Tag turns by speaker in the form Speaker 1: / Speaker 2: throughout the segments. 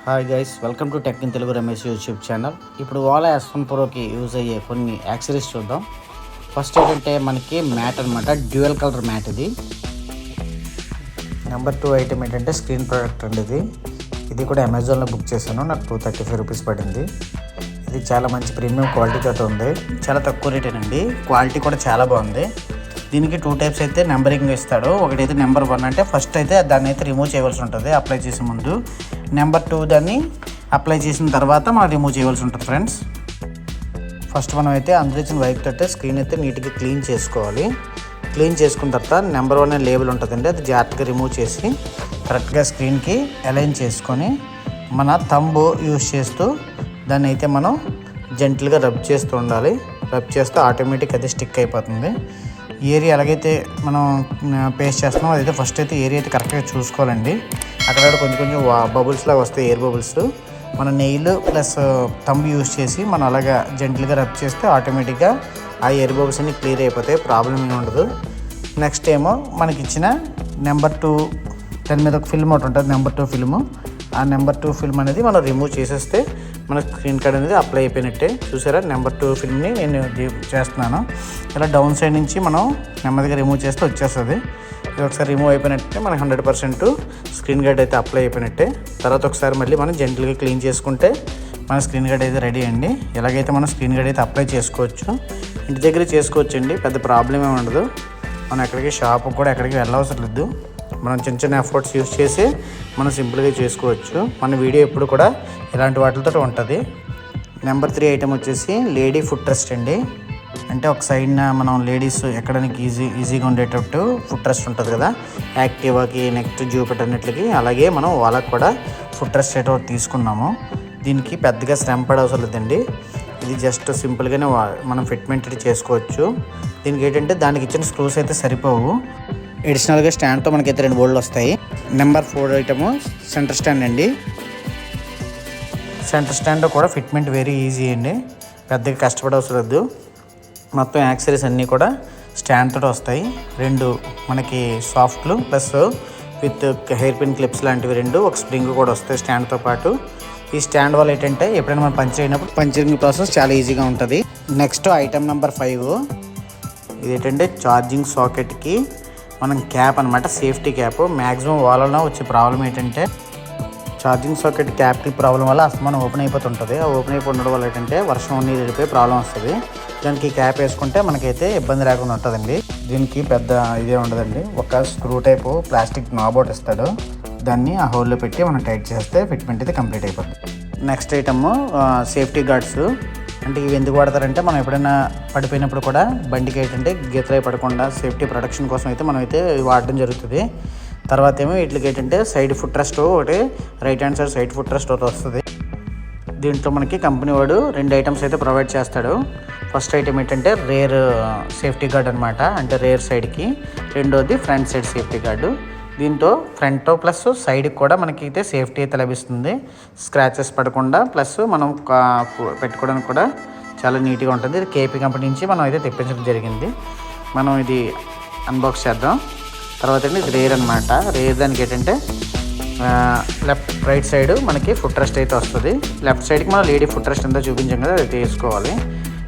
Speaker 1: Hi guys, welcome to tech in Telugu Ramesh YouTube channel. ఇప్పుడు Ola S1 ప్రోకి use అయ్యే కొన్ని accessories చూద్దాం. ఫస్ట్ ఏంటంటే మనకి మ్యాట్ అనమాట, డ్యూయల్ కలర్ మ్యాట్ ఇది. నెంబర్ 2 ఐటమ్ ఏంటంటే స్క్రీన్ ప్రొటెక్టర్ అండి. ఇది కూడా అమెజాన్లో బుక్ చేశాను, నాకు 235 రూపీస్ పడింది. ఇది చాలా మంచి ప్రీమియం క్వాలిటీతో ఉంది, చాలా తక్కువ రేటేనండి. క్వాలిటీ కూడా చాలా బాగుంది. దీనికి 2 టైప్స్ అయితే నెంబరింగ్ ఇస్తాడు. ఒకటైతే నెంబర్ 1 అంటే ఫస్ట్ అయితే దాన్ని అయితే రిమూవ్ చేయవలసి ఉంటుంది అప్లై చేసే ముందు. నెంబర్ 2 దాన్ని అప్లై చేసిన తర్వాత మనం రిమూవ్ చేయవలసి ఉంటుంది ఫ్రెండ్స్. ఫస్ట్ మనం అయితే అందులో ఇచ్చిన వైప్ తోటే స్క్రీన్ అయితే నీట్గా క్లీన్ చేసుకోవాలి. క్లీన్ చేసుకున్న తర్వాత నెంబర్ 1 అనే లేబుల్ ఉంటుందండి, అది జాగ్రత్తగా రిమూవ్ చేసి కరెక్ట్గా స్క్రీన్కి అలైన్ చేసుకొని మన థంబ్ యూజ్ చేస్తూ దాన్ని అయితే మనం జెంటిల్గా రబ్ చేస్తూ ఉండాలి. రబ్ చేస్తే ఆటోమేటిక్ అది స్టిక్ అయిపోతుంది. ఏరియా ఎలాగైతే మనం పేస్ట్ చేస్తున్నాం అదైతే ఫస్ట్ అయితే ఏరియా అయితే కరెక్ట్గా చూసుకోవాలండి. అక్కడ కొంచెం బబుల్స్ లాగా వస్తాయి, ఎయిర్ బబుల్స్. మన నెయిల్ ప్లస్ థంబ్ యూజ్ చేసి మనం అలాగా జెంటిల్గా రబ్ చేస్తే ఆటోమేటిక్గా ఆ ఎయిర్ బబుల్స్ అన్ని క్లియర్ అయిపోతాయి, ప్రాబ్లం ఏమి ఉండదు. నెక్స్ట్ ఏమో మనకి ఇచ్చిన నెంబర్ 2 దాని మీద ఒక ఫిల్మ్ ఒకటి ఉంటుంది, నెంబర్ 2 ఫిల్మ్. ఆ నెంబర్ 2 ఫిల్మ్ అనేది మనం రిమూవ్ చేసేస్తే మన స్క్రీన్ కార్డ్ అనేది అప్లై అయిపోయినట్టే. చూసారా, నెంబర్ 2 ఫిల్మ్ని నేను చేస్తున్నాను. ఇలా డౌన్ సైడ్ నుంచి మనం నెమ్మదిగా రిమూవ్ చేస్తే వచ్చేస్తుంది. ఇది ఒకసారి రిమూవ్ అయిపోయినట్టే మనకి 100% స్క్రీన్ గార్డ్ అయితే అప్లై అయిపోయినట్టే. తర్వాత ఒకసారి మళ్ళీ మనం జెంటిల్గా క్లీన్ చేసుకుంటే మన స్క్రీన్ గార్డ్ అయితే రెడీ అండి. ఎలాగైతే మనం స్క్రీన్ గార్డ్ అయితే అప్లై చేసుకోవచ్చు, ఇంటి దగ్గర చేసుకోవచ్చు అండి, పెద్ద ప్రాబ్లం ఏమి ఉండదు. మనం ఎక్కడికి షాప్కి కూడా ఎక్కడికి వెళ్ళవసరం లేదు. మనం చిన్న ఎఫర్ట్స్ యూజ్ చేసి మనం సింపుల్గా చేసుకోవచ్చు. మన వీడియో ఎప్పుడు కూడా ఇలాంటి వాటితో ఉంటుంది. నెంబర్ 3 ఐటమ్ వచ్చేసి లేడీ ఫుట్ రెస్ట్ అండి. అంటే ఒక సైడ్న మనం లేడీస్ ఎక్కడానికి ఈజీగా ఉండేటట్టు ఫుట్ రెస్ట్ ఉంటుంది కదా, యాక్టివాకి నెక్స్ట్ జూపిటర్ అన్నిటికి. అలాగే మనం వాళ్ళకి కూడా ఫుట్ రెస్ట్ అయితే తీసుకున్నాము. దీనికి పెద్దగా శ్రమ పడే అవసరం లేదండి. ఇది జస్ట్ సింపుల్గానే మనం ఫిట్మెంట్ చేసుకోవచ్చు. దీనికి ఏంటంటే దానికి ఇచ్చిన స్క్రూస్ అయితే సరిపోవు. ఎడిషనల్గా స్టాండ్తో మనకైతే 2 బోల్డ్లు వస్తాయి. నెంబర్ 4 ఐటము సెంటర్ స్టాండ్ అండి. సెంటర్ స్టాండ్ కూడా ఫిట్మెంట్ వెరీ ఈజీ అండి, పెద్దగా కష్టపడే అవసరం లేదు. మొత్తం యాక్సెసరీస్ అన్నీ కూడా స్టాండ్ తోటి వస్తాయి. 2 మనకి సాఫ్ట్లు plus with hair pin clips లాంటివి 2, ఒక స్ప్రింగ్ కూడా వస్తాయి స్టాండ్తో పాటు. ఈ స్టాండ్ వల్ల ఏంటంటే ఎప్పుడైనా మనం పంచర్ అయినప్పుడు పంచరింగ్ ప్రాసెస్ చాలా ఈజీగా ఉంటుంది. నెక్స్ట్ ఐటమ్ నెంబర్ 5, ఇది ఏంటంటే ఛార్జింగ్ సాకెట్కి మనం క్యాప్ అనమాట, సేఫ్టీ క్యాప్. మ్యాక్సిమం వాళ్ళలో వచ్చే ప్రాబ్లం ఏంటంటే ఛార్జింగ్ సాకెట్ క్యాప్కి ప్రాబ్లం వల్ల అస్తమానం ఓపెన్ అయిపోతుంటుంది. ఆ ఓపెన్ అయిపోయి ఉండడం వల్ల ఏంటంటే వర్షం నీరు వెళ్ళిపోయి ప్రాబ్లం వస్తుంది. దానికి క్యాప్ వేసుకుంటే మనకైతే ఇబ్బంది లేకుండా ఉంటుందండి. దీనికి పెద్ద ఇదే ఉండదండి, ఒక స్క్రూ టైపు ప్లాస్టిక్ నాబ్ ఒకటి ఇస్తాడు, దాన్ని ఆ హోల్లో పెట్టి మనం టైట్ చేస్తే ఫిట్మెంట్ అయితే కంప్లీట్ అయిపోతుంది. Next item safety guards. అంటే ఇవి ఎందుకు వాడతారంటే మనం ఎప్పుడైనా పడిపోయినప్పుడు కూడా బండికి ఏంటంటే గీతలై పడకుండా సేఫ్టీ ప్రొటెక్షన్ కోసం అయితే మనం అయితే వాడడం జరుగుతుంది. తర్వాత ఏమో వీటికి ఏంటంటే సైడ్ ఫుట్ రెస్ట్ ఒకటి, right hand side foot rest ఒకటి వస్తుంది. దీంట్లో మనకి కంపెనీ వాడు 2 ఐటమ్స్ అయితే ప్రొవైడ్ చేస్తాడు. ఫస్ట్ ఐటమ్ ఏంటంటే రేర్ సేఫ్టీ గార్డ్ అనమాట, అంటే రేర్ సైడ్కి. రెండోది ఫ్రంట్ సైడ్ సేఫ్టీ గార్డు. దీంతో ఫ్రంట్ ప్లస్ సైడ్కి కూడా మనకి అయితే సేఫ్టీ అయితే లభిస్తుంది, స్క్రాచెస్ పడకుండా. ప్లస్ మనం పెట్టుకోవడానికి కూడా చాలా నీట్గా ఉంటుంది. ఇది కేపీ కంపెనీ నుంచి మనం అయితే తెప్పించడం జరిగింది. మనం ఇది అన్బాక్స్ చేద్దాం. తర్వాత ఇది రేర్ అనమాట. రేర్ దానికి ఏంటంటే రైట్ సైడ్ మనకి ఫుట్ రెస్ట్ అయితే వస్తుంది. లెఫ్ట్ సైడ్కి మనం లేడీ ఫుట్ రెస్ట్ అంతా చూపించాం కదా, అది తీసుకోవాలి.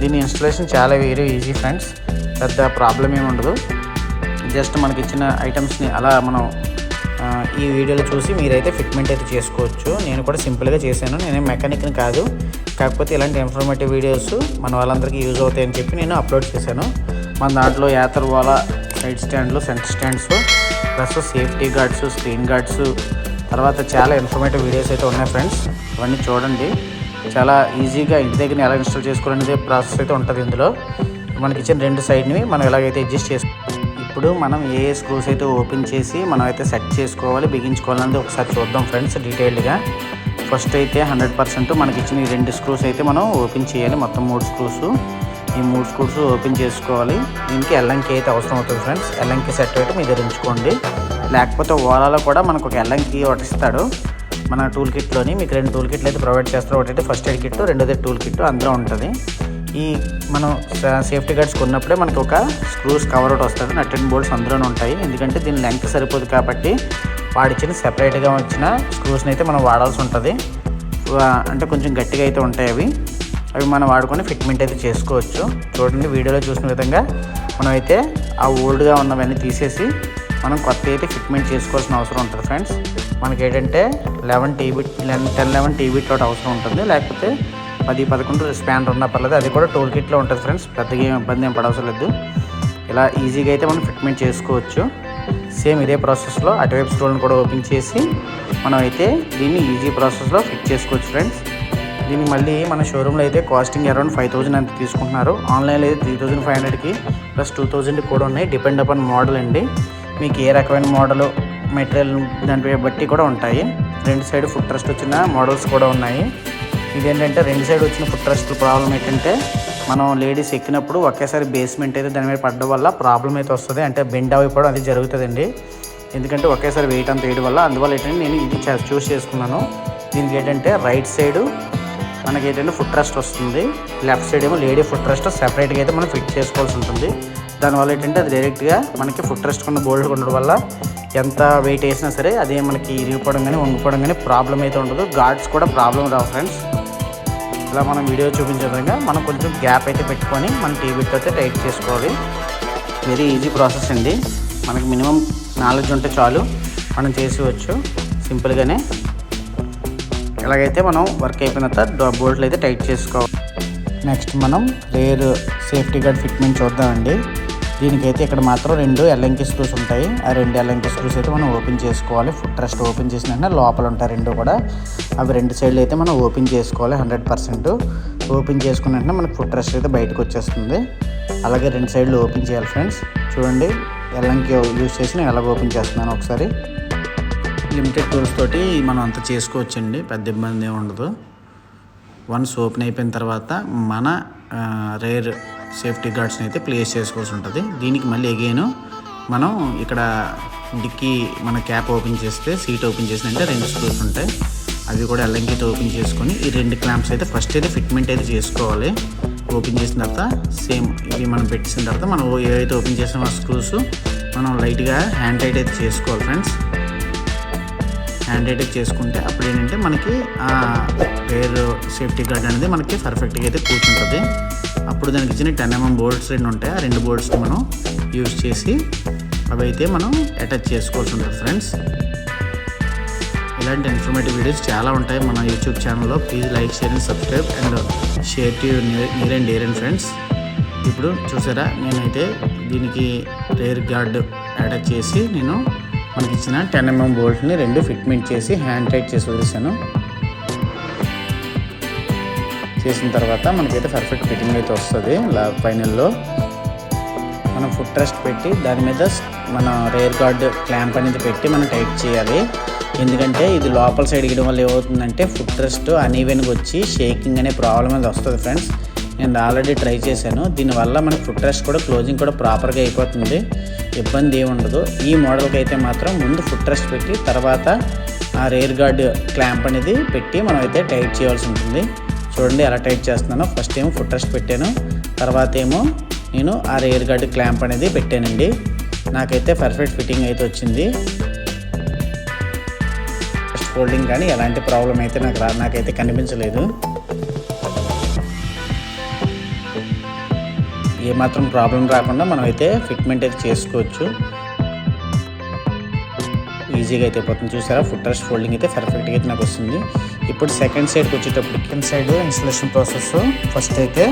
Speaker 1: దీని ఇన్స్టలేషన్ చాలా వెరీ ఈజీ ఫ్రెండ్స్, పెద్ద ప్రాబ్లం ఏమి ఉండదు. జస్ట్ మనకి ఇచ్చిన ఐటమ్స్ని అలా మనం ఈ వీడియోలో చూసి మీరైతే ఫిట్మెంట్ అయితే చేసుకోవచ్చు. నేను కూడా సింపుల్గా చేశాను, నేనే మెకానిక్ని కాదు. కాకపోతే ఇలాంటి ఇన్ఫర్మేటివ్ వీడియోస్ మన వాళ్ళందరికీ యూజ్ అవుతాయని చెప్పి నేను అప్లోడ్ చేశాను. మన దాంట్లో యాతర్ వాళ్ళ సైడ్ స్టాండ్లు, centre stands, plus safety guards, screen guards, తర్వాత చాలా ఇన్ఫర్మేటివ్ వీడియోస్ అయితే ఉన్నాయి ఫ్రెండ్స్. ఇవన్నీ చూడండి, చాలా ఈజీగా ఇంటి దగ్గర ఎలా ఇన్స్టాల్ చేసుకోవాలనేది ప్రాసెస్ అయితే ఉంటుంది. ఇందులో మనకి ఇచ్చిన 2 సైడ్ని మనం ఎలాగైతే అడ్జస్ట్ చేసుకోవాలి. ఇప్పుడు మనం ఏ స్క్రూస్ అయితే ఓపెన్ చేసి మనం అయితే సెట్ చేసుకోవాలి, బిగించుకోవాలనేది ఒకసారి చూద్దాం ఫ్రెండ్స్ డీటెయిల్డ్గా. ఫస్ట్ అయితే 100% మనకి ఇచ్చిన ఈ 2 స్క్రూస్ అయితే మనం ఓపెన్ చేయాలి. మొత్తం 3 స్క్రూస్. ఈ 3 స్క్రూస్ ఓపెన్ చేసుకోవాలి. దీనికి ఎల్లంకి అయితే అవసరం అవుతుంది ఫ్రెండ్స్. ఎల్లంకి సెట్ అయితే మీ దగ్గర ఉంచుకోండి. లేకపోతే ఓలాలో కూడా మనకు ఒక ఎల్లంకి ఒకటి ఇస్తాడు మన టూల్ కిట్లోని. మీకు 2 టూల్ కిట్లు అయితే ప్రొవైడ్ చేస్తారు. ఒకటైతే ఫస్ట్ ఎయిడ్ కిట్, రెండోది టూల్ కిట్ అందులో ఉంటుంది. ఈ మనం సేఫ్టీ గార్డ్స్ కొన్నప్పుడే మనకి ఒక స్క్రూస్ కవర్ ఒకటి వస్తుంది, నట్ అండ్ బోల్ట్స్ అందులోనే ఉంటాయి. ఎందుకంటే దీని లెంగ్త్ సరిపోదు కాబట్టి వాడిచ్చిన సెపరేట్గా వచ్చిన స్క్రూస్ని అయితే మనం వాడాల్సి ఉంటుంది. అంటే కొంచెం గట్టిగా అయితే ఉంటాయి అవి మనం వాడుకొని ఫిట్మెంట్ అయితే చేసుకోవచ్చు. చూడండి వీడియోలో చూసిన విధంగా మనం అయితే ఆ ఓల్డ్గా ఉన్నవన్నీ తీసేసి మనం కొత్త అయితే ఫిట్మెంట్ చేసుకోవాల్సిన అవసరం ఉంటుంది ఫ్రెండ్స్. మనకి ఏంటంటే 10-11 టీబీట్ తోటి అవసరం ఉంటుంది, లేకపోతే 10-11 స్పానర్ ఉన్నా పర్లేదు, అది కూడా టూల్ కిట్లో ఉంటుంది ఫ్రెండ్స్. పెద్దగా ఏం ఇబ్బంది ఏం పడవసరం లేదు. ఇలా ఈజీగా అయితే మనం ఫిట్మెంట్ చేసుకోవచ్చు. సేమ్ ఇదే ప్రాసెస్లో అటువైపు స్టోల్ని కూడా ఓపెన్ చేసి మనం అయితే దీన్ని ఈజీ ప్రాసెస్లో ఫిట్ చేసుకోవచ్చు ఫ్రెండ్స్. దీనికి మళ్ళీ మన షోరూంలో అయితే కాస్టింగ్ అరౌండ్ 5,000 అంత తీసుకుంటున్నారు. ఆన్లైన్లో అయితే 3,500కి ప్లస్ 2,000 కూడా ఉన్నాయి. డిపెండ్ అపాన్ మోడల్ అండి. మీకు ఏ రకమైన మోడల్ మెటీరియల్ దాని బట్టి కూడా ఉంటాయి. రెండు సైడ్ ఫుట్ రెస్ట్ వచ్చిన మోడల్స్ కూడా ఉన్నాయి. ఇదేంటంటే రెండు సైడ్ వచ్చిన ఫుట్ రెస్ట్ ప్రాబ్లం ఏంటంటే మనం లేడీస్ ఎక్కినప్పుడు ఒకేసారి బేస్మెంట్ అయితే దాని మీద పడడం వల్ల ప్రాబ్లం అయితే వస్తుంది. అంటే బెండ్ అయిపోవడం అది జరుగుతుందండి. ఎందుకంటే ఒకేసారి వెయిట్ అంత వేయడం వల్ల. అందువల్ల ఏంటంటే నేను ఇది చూస్ చేసుకున్నాను. దీనికి ఏంటంటే రైట్ సైడు మనకి ఏంటంటే ఫుట్ రెస్ట్ వస్తుంది, లెఫ్ట్ సైడ్ ఏమో లేడీ ఫుట్ రెస్ట్ సెపరేట్గా అయితే మనం ఫిట్ చేసుకోవాల్సి ఉంటుంది. దానివల్ల ఏంటంటే అది డైరెక్ట్గా మనకి ఫుట్ రెస్ట్ కొన్న బోల్డ్ ఉండడం వల్ల ఎంత వెయిట్ వేసినా సరే అదే మనకి ఇరిగిపోవడం కానీ వంగిపోవడం కానీ ప్రాబ్లం అయితే ఉండదు. గార్డ్స్ కూడా ప్రాబ్లం రావు ఫ్రెండ్స్. ఇలా మనం వీడియో చూపించే విధంగా మనం కొంచెం గ్యాప్ అయితే పెట్టుకొని మన టీబీట్ అయితే టైట్ చేసుకోవాలి. వెరీ ఈజీ ప్రాసెస్ అండి. మనకి మినిమం నాలెడ్జ్ ఉంటే చాలు, మనం చేసేవచ్చు సింపుల్గానే. ఎలాగైతే మనం వర్క్ అయిపోయిన తర్వాత బోల్ట్లు అయితే టైట్ చేసుకోవాలి. నెక్స్ట్ మనం రేర్ సేఫ్టీ గార్డ్ ఫిట్మెంట్ చూద్దామండి. దీనికైతే ఇక్కడ మాత్రం 2 ఎల్ఎంకి స్క్రూస్ ఉంటాయి. ఆ 2 ఎల్ఎంకి స్క్రూస్ అయితే మనం ఓపెన్ చేసుకోవాలి. ఫుట్ రెస్ట్ ఓపెన్ చేసిన వెంటనే లోపల ఉంటాయి 2 కూడా. అవి 2 సైడ్లు అయితే మనం ఓపెన్ చేసుకోవాలి 100%. ఓపెన్ చేసుకున్న వెంటనే మనకు ఫుట్ రెస్ట్ అయితే బయటకు వచ్చేస్తుంది. అలాగే 2 సైడ్లు ఓపెన్ చేయాలి ఫ్రెండ్స్. చూడండి ఎల్ఎంకి యూజ్ చేసి నేను ఎలాగ ఓపెన్ చేస్తున్నాను. ఒకసారి లిమిటెడ్ టూల్స్ తోటి మనం అంతా చేసుకోవచ్చండి, పెద్ద ఇబ్బంది ఏమి ఉండదు. వన్స్ ఓపెన్ అయిపోయిన తర్వాత మన రేర్ సేఫ్టీ గార్డ్స్ని అయితే ప్లేస్ చేసుకోవాల్సి ఉంటుంది. దీనికి మళ్ళీ అగైన్ మనం ఇక్కడ డిక్కీ మన క్యాప్ ఓపెన్ చేస్తే సీట్ ఓపెన్ చేసినంటే 2 స్క్రూస్ ఉంటాయి. అవి కూడా ఎల్ఎంకితో ఓపెన్ చేసుకొని ఈ 2 క్లాంప్స్ అయితే ఫస్ట్ అయితే ఫిట్మెంట్ అయితే చేసుకోవాలి. ఓపెన్ చేసిన తర్వాత సేమ్ ఇవి మనం పెట్టిన తర్వాత మనం ఏవైతే ఓపెన్ చేసిన ఆ స్క్రూస్ మనం లైట్గా హ్యాండ్ టైట్ అయితే చేసుకోవాలి ఫ్రెండ్స్. హ్యాండ్ టైట్ చేసుకుంటే అప్పుడు ఏంటంటే మనకి ఆ రేర్ సేఫ్టీ గార్డ్ అనేది మనకి పర్ఫెక్ట్గా అయితే కూర్చుంటుంది. అప్పుడు దానికి ఇచ్చిన 10mm బోల్ట్స్ 2 ఉంటాయి. ఆ 2 బోల్ట్స్ని మనం యూజ్ చేసి అవి అయితే మనం అటాచ్ చేసుకోవాల్సి ఉంటుంది ఫ్రెండ్స్. ఇలాంటి ఇన్ఫర్మేటివ్ వీడియోస్ చాలా ఉంటాయి మన యూట్యూబ్ ఛానల్లో. Please like, share and subscribe and share to near and dear and friends. ఇప్పుడు చూసారా నేనైతే దీనికి రేర్ గార్డ్ అటాచ్ చేసి నేను మనకి ఇచ్చిన 10mm బోల్ట్ని 2 ఫిట్మెంట్ చేసి హ్యాండ్ టైట్ చేసి వదిలేసాను. చేసిన తర్వాత మనకైతే పర్ఫెక్ట్ ఫిట్టింగ్ అయితే వస్తుంది. ఫైనల్లో మనం ఫుట్ రెస్ట్ పెట్టి దాని మీద మన రేర్ గార్డ్ క్లాంప్ అనేది పెట్టి మనం టైట్ చేయాలి. ఎందుకంటే ఇది లోపల సైడ్ ఇవ్వడం వల్ల ఏమవుతుందంటే ఫుట్ రెస్ట్ అనీవెన్గా వచ్చి షేకింగ్ అనే ప్రాబ్లం అనేది వస్తుంది ఫ్రెండ్స్. నేను ఆల్రెడీ ట్రై చేశాను. దీనివల్ల మనకి ఫుట్ రెస్ట్ కూడా క్లోజింగ్ కూడా ప్రాపర్గా అయిపోతుంది, ఇబ్బంది ఏమి ఉండదు. ఈ మోడల్కి అయితే మాత్రం ముందు ఫుట్ రెస్ట్ పెట్టి తర్వాత ఆ రేర్ గార్డ్ క్లాంప్ అనేది పెట్టి మనం అయితే టైట్ చేయాల్సి ఉంటుంది. చూడండి ఎలా టైట్ చేస్తున్నానో. ఫస్ట్ ఏమో ఫుట్ రెస్ట్ పెట్టాను, తర్వాత ఏమో నేను ఆ రేర్ గార్డ్ క్లాంప్ అనేది పెట్టానండి. నాకైతే పర్ఫెక్ట్ ఫిట్టింగ్ అయితే వచ్చింది. ఫస్ట్ ఫోల్డింగ్ కానీ ఎలాంటి ప్రాబ్లం అయితే నాకైతే కనిపించలేదు. ఏమాత్రం ప్రాబ్లం రాకుండా మనం అయితే ఫిట్మెంట్ అయితే చేసుకోవచ్చు. ఈజీగా అయితే అయిపోతుంది. చూసారా ఫుట్ రెస్ట్ ఫోల్డింగ్ అయితే పర్ఫెక్ట్గా అయితే నాకు వస్తుంది. ఇప్పుడు సెకండ్ సైడ్కి వచ్చేటప్పుడు second side installation process. First అయితే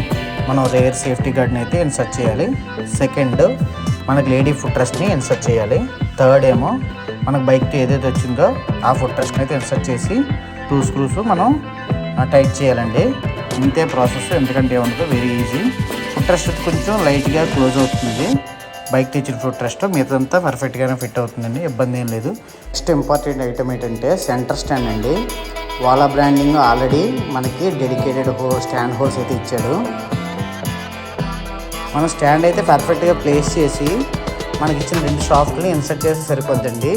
Speaker 1: మనం రేర్ సేఫ్టీ గార్డ్ని అయితే ఇన్సర్ట్ చేయాలి. సెకండ్ మనకి లేడీ ఫుట్ రెస్ట్ని ఇన్సర్ట్ చేయాలి. థర్డ్ ఏమో మనకు బైక్కి ఏదైతే వచ్చిందో ఆ ఫుట్ రెస్ట్ని అయితే ఇన్సర్ట్ చేసి 2 స్క్రూస్ మనం టైట్ చేయాలండి. ఇంతే ప్రాసెస్, ఎందుకంటే ఏముంటుందో వెరీ ఈజీ. ఫుట్ రెస్ట్ కొంచెం లైట్గా క్లోజ్ అవుతుంది. బైక్ తెచ్చిన ఫుట్ రెస్ట్ మిగతాదంతా పర్ఫెక్ట్గానే ఫిట్ అవుతుందండి, ఇబ్బంది ఏం లేదు. నెక్స్ట్ ఇంపార్టెంట్ ఐటమ్ ఏంటంటే సెంటర్ స్టాండ్ అండి. వాలా బ్రాండింగ్ ఆల్రెడీ మనకి డెడికేటెడ్ స్టాండ్ హోల్స్ అయితే ఇచ్చాడు. మనం స్టాండ్ అయితే పర్ఫెక్ట్గా ప్లేస్ చేసి మనకి ఇచ్చిన 2 షాఫ్ట్ని ఇన్సర్ట్ చేస్తే సరిపోద్దండి.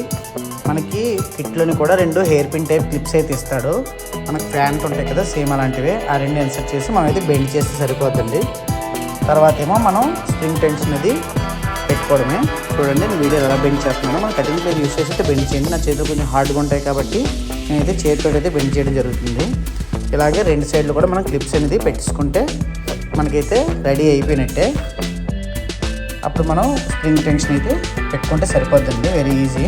Speaker 1: మనకి కిట్లోని కూడా 2 హెయిర్ పిన్ టైప్ క్లిప్స్ అయితే ఇస్తాడు. మనకి ఫ్యాంట్ ఉంటాయి కదా సేమ్ అలాంటివే, ఆ 2 ఇన్సర్ట్ చేసి మనం అయితే బెండ్ చేస్తే సరిపోద్దండి. తర్వాత ఏమో మనం స్ప్రింగ్ టెన్షన్ అది పెట్టుకోవడమే. చూడండి నేను వీడియో ఎలా బెండ్ చేస్తున్నాను. మనం కటింగ్ ప్లేట్ యూస్ చేసి అయితే బెండ్ చేయండి. నా చేతులు కొంచెం హార్డ్గా ఉంటాయి కాబట్టి నేనైతే చేతితో అయితే బెండ్ చేయడం జరుగుతుంది. ఇలాగే రెండు సైడ్లు కూడా మనం క్లిప్స్ అనేది పెట్టించుకుంటే మనకైతే రెడీ అయిపోయినట్టే. అప్పుడు మనం స్ప్రింగ్ టెన్షన్ అయితే పెట్టుకుంటే సరిపోద్దండి, వెరీ ఈజీ.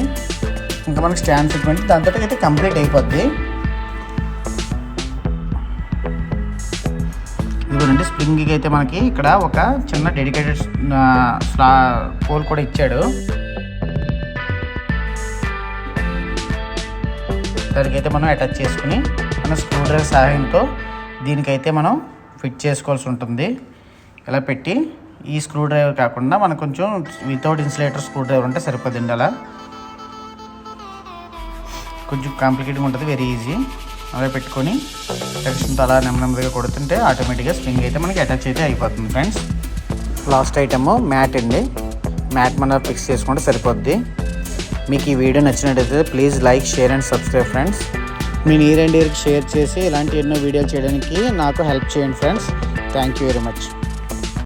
Speaker 1: ఇంకా మనకి స్టాండ్ ఫిట్మెంట్ దాంతో అయితే కంప్లీట్ అయిపోద్ది. ఇదిగోనండి స్ప్రింగ్కి అయితే మనకి ఇక్కడ ఒక చిన్న డెడికేటెడ్ పోల్ కూడా ఇచ్చాడు. దానికైతే మనం అటాచ్ చేసుకుని మన స్క్రూ డ్రైవర్ సహాయంతో దీనికైతే మనం ఫిట్ చేసుకోవాల్సి ఉంటుంది. ఇలా పెట్టి ఈ స్క్రూ డ్రైవర్ కాకుండా మనకు కొంచెం వితౌట్ ఇన్సులేటర్ స్క్రూ డ్రైవర్ ఉంటే సరిపోద్దండి. అలా కొంచెం కాంప్లికేట్గా ఉంటుంది, వెరీ ఈజీ. అలా పెట్టుకొని టెన్షన్తో అలా నెమ్మదిగా కొడుతుంటే ఆటోమేటిక్గా స్ప్రింగ్ అయితే మనకి అటాచ్ అయితే అయిపోతుంది ఫ్రెండ్స్. లాస్ట్ ఐటమ్ మ్యాట్ అండి. మ్యాట్ మనం ఫిక్స్ చేసుకుంటే సరిపోద్ది. మీకు ఈ వీడియో నచ్చినట్టయితే please like, share and subscribe friends. మీ నియర్ అండ్ డియర్కి షేర్ చేసి ఇలాంటి ఎన్నో వీడియోలు చేయడానికి నాకు హెల్ప్ చేయండి friends. Thank you very much.